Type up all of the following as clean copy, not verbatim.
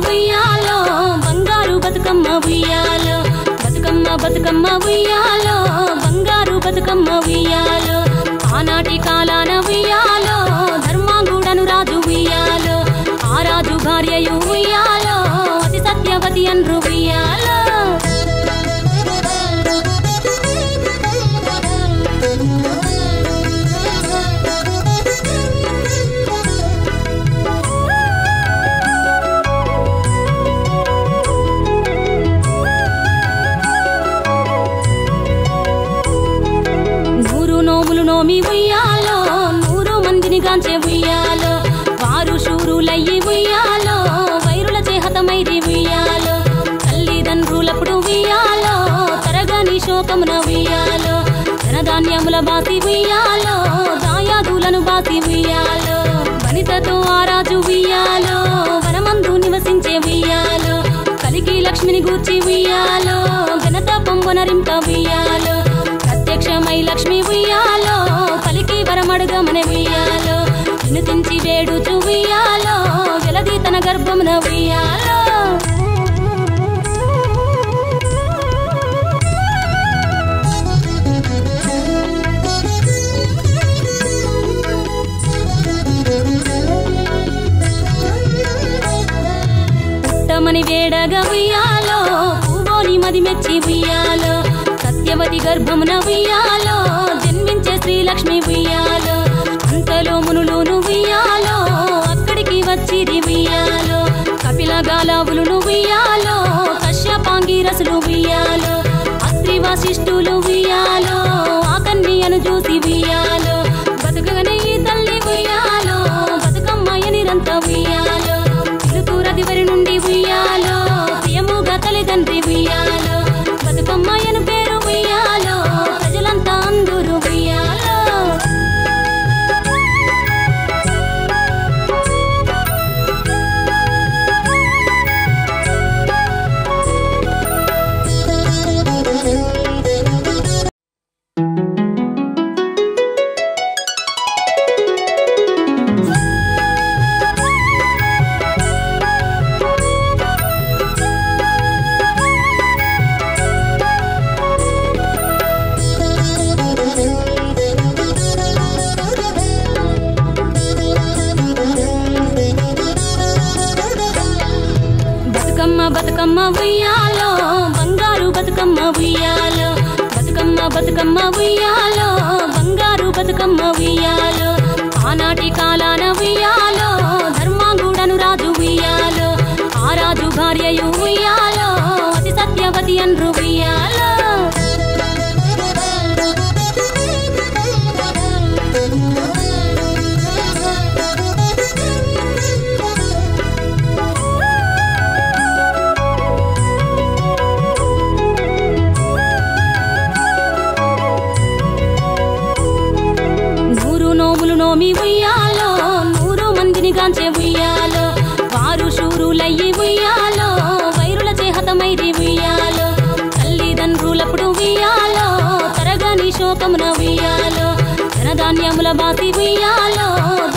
ఉయ్యాలో బంగారు బతుకమ్మ ఉయ్యాలో బతుకమ్మ బతుకమ్మ ఉయ్యాలో బంగారు బతుకమ్మ ఉయ్యాలో ఆనాటి కాలాన ఉయ్యాలో ధర్మాంగుడను రాజు ఉయ్యాలో ఆ రాజు భార్యయు ఉయ్యాలో అతి సత్యవతి అన్రు ఉయ్యాలో నోమి ఉయ్యాలో 100 మందిని గాంచే ఉయ్యాలో వారు శూరులయ్యి ఉయ్యాలో వైరుల చేహతమైరి ఉయ్యాలో తల్లిదండ్రులప్పుడు ఉయ్యాలో తరగని శోకమున ఉయ్యాలో ధనధాన్యముల బాసి ఉయ్యాలో దాయాదులను బాసి ఉయ్యాలో వనితతో ఆ రాజు ఉయ్యాలో వనమందు నివసించే ఉయ్యాలో కలికి లక్ష్మిని గూర్చి ఉయ్యాలో ఘనత పొంగునరింప ఉయ్యాలో ప్రత్యక్షమై లక్ష్మి ఉయ్యాలో పలికి వరమడుగమన ఉయ్యాలో వినుతించి వేడుచు ఉయ్యాలో జలది తన గర్భమున ఉయ్యాలో పుట్టమని వేడగా ఉయ్యాలో పూవోని మది మెచ్చి ఉయ్యాలో సత్యవతి గర్భమున ఉయ్యాలో జన్మించే శ్రీలక్ష్మి ఉయ్యాలో అంతలో మునులును ఉయ్యాలో అక్కడికి వచ్చిరి ఉయ్యాలో కపిల గాలావులును ఉయ్యాలో కశ్యపాంగిరసులు ఉయ్యాలో అత్రి వశిష్ఠులు ఉయ్యాలో ఆ కన్యను చూసి ఉయ్యాలో బతుకగనే ఈ తల్లి ఉయ్యాలో బతుకమ్మయ్య నిరంత ఉయ్యాలో పిలుతూరదివరి నుండి ఉయ్యాలో ప్రియముగా తల్లిదండ్రి ఉయ్యాలో బతుకమ్మయ్యను పేరు ఉయ్యాలో ప్రజలంతా అందరూ ఉయ్యాలో బతుకమ్మ ఉయ్యాలో బంగారు బతుకమ్మ ఉయ్యాలో బతుకమ్మ బతుకమ్మ ఉయ్యాలో బంగారు బతుకమ్మ ఉయ్యాలో ఆనాటి కాలాన ఉయ్యాలో ధర్మాంగుడను రాజు ఉయ్యాలో ఆ రాజు భార్యయు ఉయ్యాలో అతి సత్యవతి అన్రు ఉయ్యాలో నోమి ఉయ్యాలో 100 మందిని గాంచే ఉయ్యాలో వారు శూరులయ్యి ఉయ్యాలో వైరుల చేహతమైరి ఉయ్యాలో తల్లిదండ్రులప్పుడు ఉయ్యాలో తరగని శోకమున ఉయ్యాలో ధనధాన్యముల బాసి ఉయ్యాలో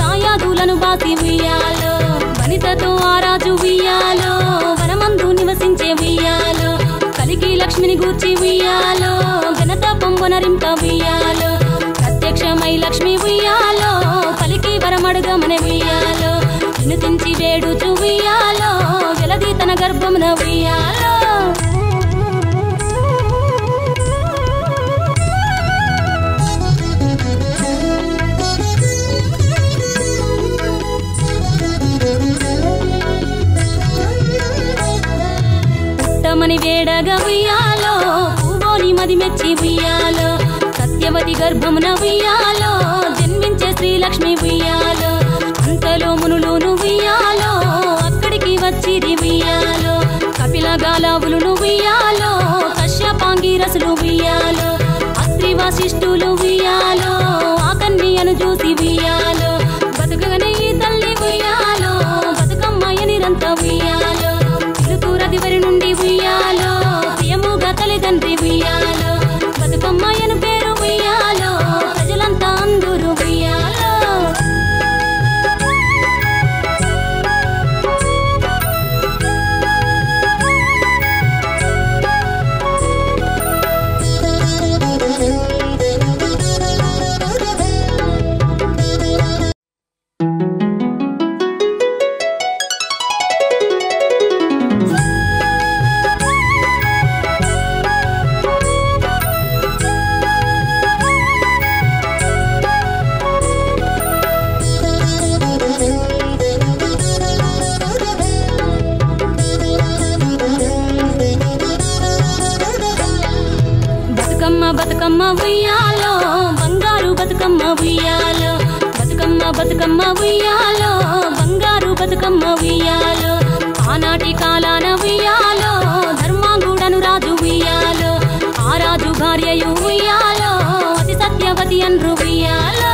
దాయాదులను బాసి ఉయ్యాలో వనితతో ఆ రాజు ఉయ్యాలో వనమందు నివసించే ఉయ్యాలో కలికి లక్ష్మిని గూర్చి ఉయ్యాలో ఘనత పొంగునరింప ఉయ్యాలో ప్రత్యక్షమై లక్ష్మి ఉయ్యాలో పలికి వరమడుగమన ఉయ్యాలో వినుతించి వేడుచు ఉయ్యాలో జలది తన గర్భమున ఉయ్యాలో పుట్టమని వేడగా ఉయ్యాలో పూవోని మది మెచ్చి ఉయ్యాలో సత్యవతి గర్భమున ఉయ్యాలో జన్మించే శ్రీలక్ష్మి ఉయ్యాలో అంతలో మునులును ఉయ్యాలో అక్కడికి వచ్చిరి ఉయ్యాలో కపిల గాలావులును ఉయ్యాలో కశ్యపాంగిరసులు ఉయ్యాలో అత్రి వశిష్ఠులు ఉయ్యాలో ఆ కన్యను చూసి ఉయ్యాలో బతుకగనే ఈ తల్లి ఉయ్యాలో బతుకమ్మయ్య నిరంత ఉయ్యాలో పిలుతూరదివరి నుండి ఉయ్యాలో ప్రియముగా తల్లిదండ్రి ఉయ్యాలో బతుకమ్మయ్యను పేరు ఉయ్యాలో ప్రజలంతా అందరూ ఉయ్యాలో బతుకమ్మ ఉయ్యాలో బంగారు బతుకమ్మ ఉయ్యాలో బతుకమ్మ బతుకమ్మ ఉయ్యాలో బంగారు బతుకమ్మ ఉయ్యాలో ఆనాటి కాలాన ఉయ్యాలో ధర్మాంగుడను రాజు ఉయ్యాలో ఆ రాజు భార్యయు ఉయ్యాలో అతి సత్యవతి అన్రు ఉయ్యాలో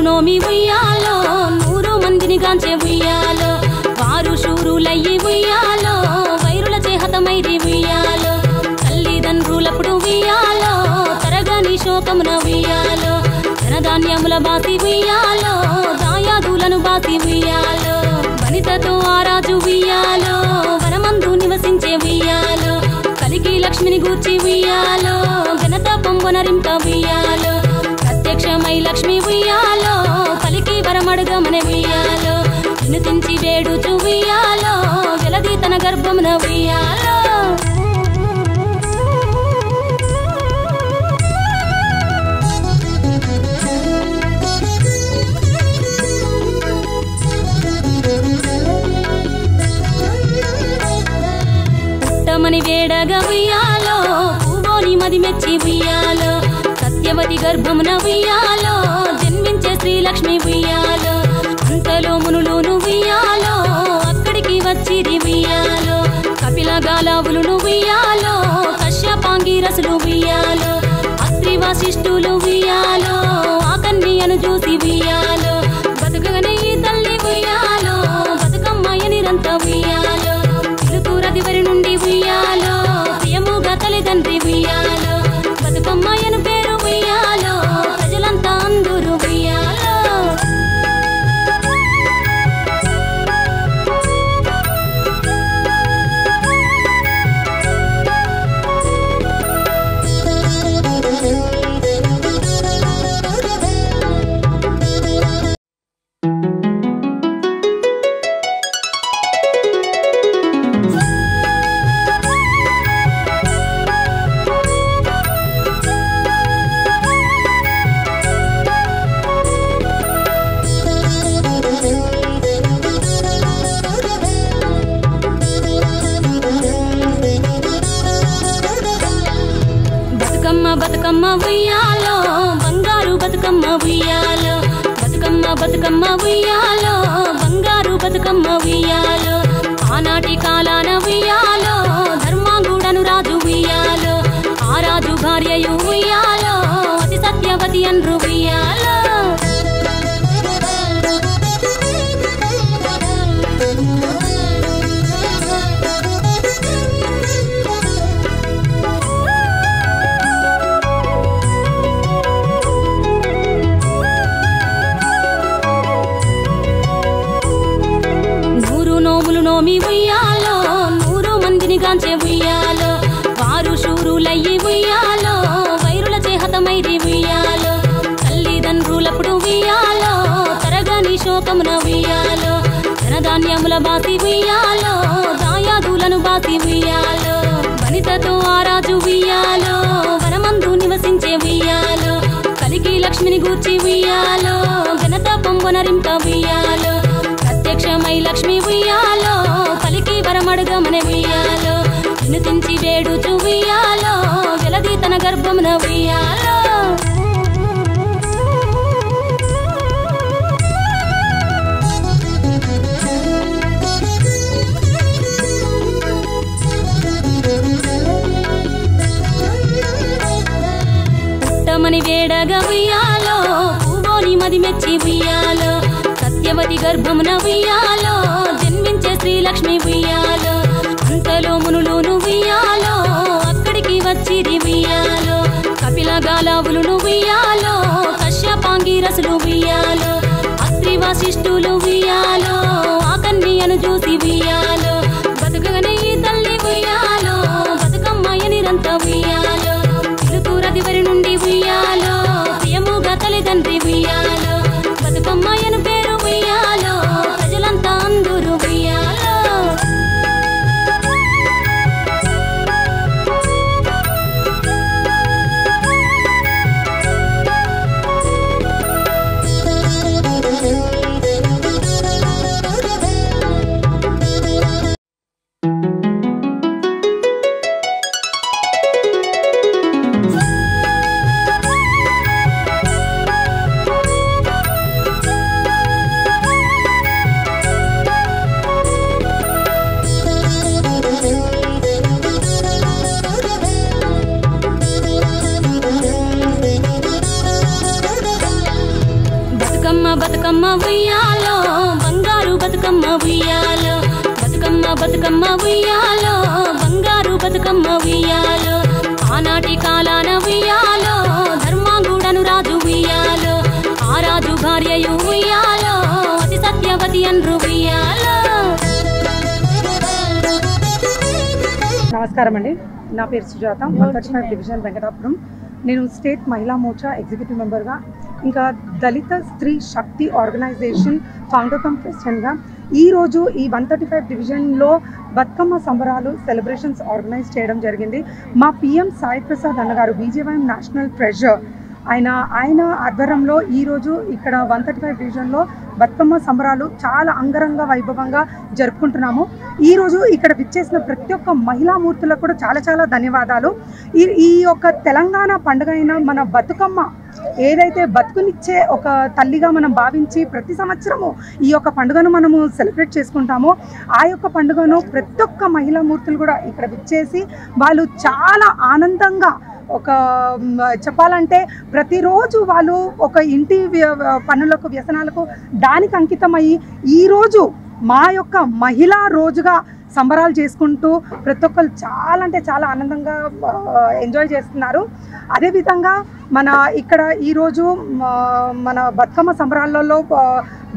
నోమి ఉయ్యాలో 100 మందిని గాంచే ఉయ్యాలో వారు శూరులయ్యి ఉయ్యాలో వైరుల చేహతమైరి ఉయ్యాలో తల్లిదండ్రులప్పుడు ఉయ్యాలో తరగని శోకమున ఉయ్యాలో ధనధాన్యముల బాసి ఉయ్యాలో దాయాదులను బాసి ఉయ్యాలో వనితతో ఆరాజు ఉయ్యాలో వనమందు నివసించే ఉయ్యాలో కలికి లక్ష్మిని గూర్చి ఉయ్యాలో ఘనత పొంగొనరింప ఉయ్యాలో ప్రత్యక్షమై లక్ష్మి ఉయ్యాలో పలికి వరమడుగమనే ఉయ్యాలో వినుతించి వేడుచు ఉయ్యాలో వెలది తన గర్భమున ఉయ్యాలో పుట్టమని వేడగా ఉయ్యాలో పూవోని మది మెచ్చి ఉయ్యాలో సత్యవతి గర్భమున ఉయ్యాలో జన్మించే శ్రీలక్ష్మి ఉయ్యాలో అంతలో మునులును ఉయ్యాలో అక్కడికి వచ్చిరి ఉయ్యాలో కపిల గాలావులును ఉయ్యాలో కశ్యపాంగిరసులు ఉయ్యాలో అత్రి వశిష్ఠులు ఉయ్యాలో ఆ కన్యను చూసి ఉయ్యాలో బతుకగనే ఈ తల్లి ఉయ్యాలో బతుకమ్మయ్యనిరంత ఉయ్యాలో పిలుతూరదివరి నుండి ఉయ్యాలో ప్రియముగా తల్లిదండ్రి ఉయ్యాలో బతుకమ్మయ్యను పేరు ఉయ్యాలో ప్రజలంతా అందరూ ఉయ్యాలో బతుకమ్మ ఉయ్యాలో బంగారు బతుకమ్మ ఉయ్యాలో బతుకమ్మ బతుకమ్మ ఉయ్యాలో బంగారు బతుకమ్మ ఉయ్యాలో ఆనాటి కాలాన ఉయ్యాలో ధర్మాంగుడను రాజు ఉయ్యాలో ఆ రాజు భార్యయు ఉయ్యాలో అతి సత్యవతి అన్రు ఉయ్యాలో నోమి ఉయ్యాలో 100 మందిని గాంచే ఉయ్యాలో వారు శూరులయ్యి ఉయ్యాలో వైరుల చేహతమైరి ఉయ్యాలో తల్లిదండ్రులప్పుడు ఉయ్యాలో తరగని శోకమున ఉయ్యాలో ధనధాన్యముల బాసి ఉయ్యాలో దాయాదులను బాసి ఉయ్యాలో వనితతో ఆరాజు ఉయ్యాలో వనమందు నివసించే ఉయ్యాలో కలికి లక్ష్మిని గూర్చి ఉయ్యాలో ఘనత పొంగొనరింప ఉయ్యాలో ప్రత్యక్షమై లక్ష్మి ఉయ్యాలో పలికి వరమడుగమనే ఉయ్యాలో వినుతించి వేడుచు ఉయ్యాలో వెలది తన గర్భమున ఉయ్యాలో పుట్టమని వేడగా ఉయ్యాలో పూవోని మది మెచ్చి ఉయ్యాలో సత్యవతి గర్భమున ఉయ్యాలో జన్మించే శ్రీలక్ష్మి ఉయ్యాలో అంతలో మునులును ఉయ్యాలో అక్కడికి వచ్చిరి ఉయ్యాలో కపిల గాలావులును ఉయ్యాలో కశ్యపాంగిరసులు ఉయ్యాలో అత్రి వశిష్ఠులు ఉయ్యాలో ఆ కన్యను చూసి ఉయ్యాలో బతుకగనే ఈ తల్లి ఉయ్యాలో బతుకమ్మయ్యనిరంత ఉయ్యాలో పిలుతూరదివరి నుండి ఉయ్యాలో ప్రియముగా తల్లిదండ్రి ఉయ్యాలో బతుకమ్మయ్యను పేరు ఉయ్యాలో ప్రజలంతా అందరూ ఉయ్యాలో ఉయ్యాలో బంగారు బతుకమ్మ ఉయ్యాలో బతుకమ్మ బతుకమ్మ ఉయ్యాలో బంగారు బతుకమ్మ ఉయ్యాలో ఆనాటి కాలాన ఉయ్యాలో ధర్మాంగుడను రాజు ఉయ్యాలో ఆ రాజు భార్యయు ఉయ్యాలో అతి సత్యవతి అన్రు ఉయ్యాలో. నమస్కారం అండి, నా పేరు సుజాత, 135 డివిజన్ వెంకటాపురం. నేను స్టేట్ మహిళా మోర్చా ఎగ్జిక్యూటివ్ మెంబర్గా, ఇంకా దళిత స్త్రీ శక్తి ఆర్గనైజేషన్ ఫౌండర్ కమ్ ప్రెసిడెంట్గా ఈరోజు ఈ 135 డివిజన్లో బతుకమ్మ సంబరాలు సెలబ్రేషన్స్ ఆర్గనైజ్ చేయడం జరిగింది. మా పిఎం సాయి ప్రసాద్ అన్నగారు బీజేవైఎం నేషనల్ ట్రెజర్ ఆయన ఆధ్వర్యంలో ఈరోజు ఇక్కడ 135 డివిజన్లో బతుకమ్మ సంబరాలు చాలా అంగరంగ వైభవంగా జరుపుకుంటున్నాము. ఈరోజు ఇక్కడ విచ్చేసిన ప్రతి ఒక్క మహిళామూర్తులకు కూడా చాలా చాలా ధన్యవాదాలు. ఈ యొక్క తెలంగాణ పండుగ అయిన మన బతుకమ్మ ఏదైతే బతుకునిచ్చే ఒక తల్లిగా మనం భావించి ప్రతి సంవత్సరము ఈ యొక్క పండుగను మనము సెలబ్రేట్ చేసుకుంటామో ఆ యొక్క పండుగను ప్రతి ఒక్క మహిళామూర్తులు కూడా ఇక్కడ విచ్చేసి వాళ్ళు చాలా ఆనందంగా ఒక చెప్పాలంటే ప్రతిరోజు వాళ్ళు ఒక ఇంటి పనులకు వ్యసనాలకు దానికి అంకితమయ్యి ఈరోజు మా యొక్క మహిళా రోజుగా సంబరాలు చేసుకుంటూ ప్రతి ఒక్కరు చాలా అంటే చాలా ఆనందంగా ఎంజాయ్ చేస్తున్నారు. అదేవిధంగా మన ఇక్కడ ఈరోజు మన బతుకమ్మ సంబరాలలో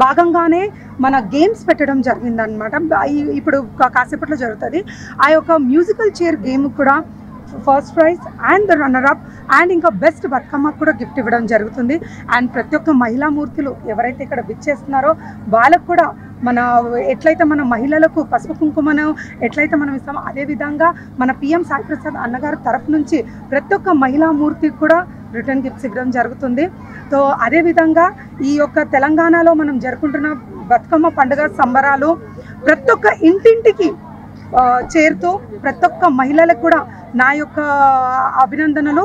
భాగంగానే మన గేమ్స్ పెట్టడం జరిగిందనమాట. ఇప్పుడు కాసేపట్లో జరుగుతుంది. ఆ యొక్క మ్యూజికల్ చైర్ గేమ్ కూడా first prize and the runner up and ఇంకా బెస్ట్ బతుకమ్మ కూడా గిఫ్ట్ ఇవ్వడం జరుగుతుంది. అండ్ ప్రతి ఒక్క మహిళామూర్తులు ఎవరైతే ఇక్కడ విచ్చేస్తున్నారో వాళ్ళకు కూడా మన ఎట్లయితే మన మహిళలకు పసుపు కుంకుమను ఎట్లయితే మనం ఇస్తామో అదేవిధంగా మన పిఎం సాయి ప్రసాద్ అన్నగారి తరఫు నుంచి ప్రతి ఒక్క మహిళామూర్తికి కూడా రిటర్న్ గిఫ్ట్స్ ఇవ్వడం జరుగుతుంది. సో అదేవిధంగా ఈ యొక్క తెలంగాణలో మనం జరుపుకుంటున్న బతుకమ్మ పండుగ సంబరాలు ప్రతి ఒక్క ఇంటింటికి చేరుతూ ప్రతి ఒక్క మహిళలకు కూడా నా యొక్క అభినందనలు.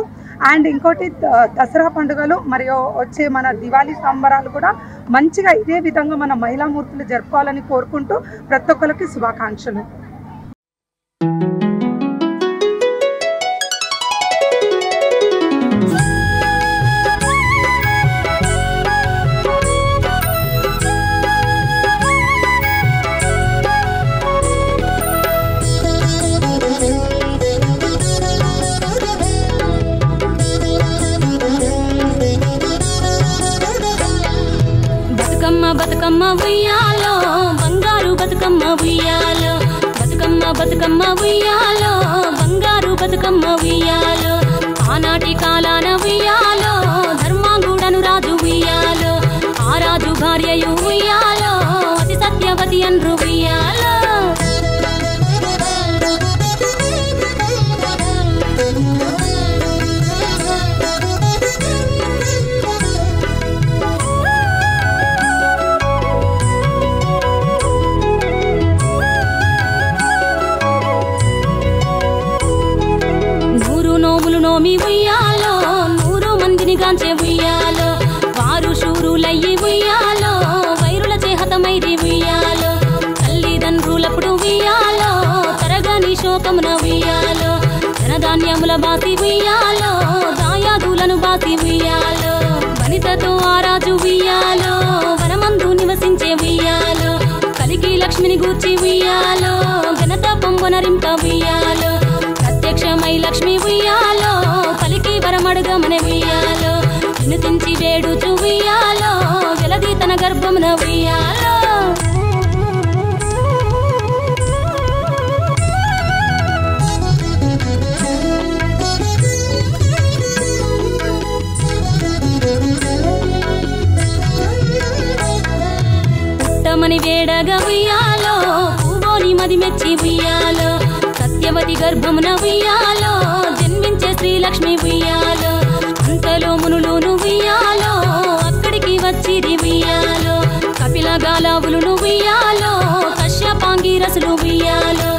అండ్ ఇంకోటి దసరా పండుగలు మరియు వచ్చే మన దివాళీ సంబరాలు కూడా మంచిగా ఇదే విధంగా మన మహిళామూర్తులు జరుపుకోవాలని కోరుకుంటూ ప్రతి ఒక్కరికి శుభాకాంక్షలు. బతుకమ్మ ఉయ్యాలో బంగారు బతుకమ్మ ఉయ్యాలో బతుకమ్మ బతుకమ్మ ఉయ్యాలో బంగారు బతుకమ్మ ఉయ్యాలో ఆనాటి కాలాన ఉయ్యాలో ధర్మాంగుడను రాజు ఉయ్యాలో ఆ రాజు భార్యయు ఉయ్యాలో అతి సత్యవతి అన్రు ఉయ్యాలో. నోమి ఉయ్యాలో 100 మందిని గాంచే ఉయ్యాలో వారు శూరులయ్యి ఉయ్యాలో వైరుల చేహతమైరి ఉయ్యాలో తల్లిదండ్రులప్పుడు ఉయ్యాలో తరగని శోకమున ఉయ్యాలో ధనధాన్యముల బాసి ఉయ్యాలో దాయాదులను బాసి ఉయ్యాలో వనితతో ఆరాజు ఉయ్యాలో వనమందు నివసించే ఉయ్యాలో కలికి లక్ష్మిని గూర్చి ఉయ్యాలో ఘనత పొంగొనరింప ఉయ్యాలో ప్రత్యక్షమై లక్ష్మి ఉయ్యాలో పలికి వరమడుగమన ఉయ్యాలో వినుతించి వేడుచు ఉయ్యాలో వెలది తన గర్భమున ఉయ్యాలో. పుట్టమని వేడగా ఉయ్యాలో పూవోని మది మెచ్చి ఉయ్యాలో సత్యవతి గర్భమున ఉయ్యాలో జన్మించే శ్రీలక్ష్మి ఉయ్యాలో అంతలో మునులును ఉయ్యాలో అక్కడికి వచ్చిరి ఉయ్యాలో కపిల గాలావులు ఉయ్యాలో కశ్యపాంగి రసులు ఉయ్యాలో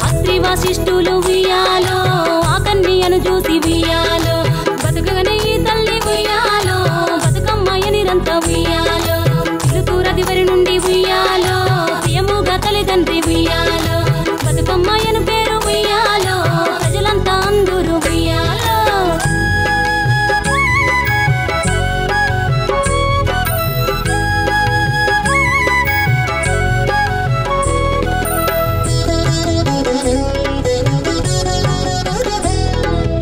అత్రి వశిష్ఠులు ఉయ్యాలో ఆ కన్యను చూసి ఉయ్యాలో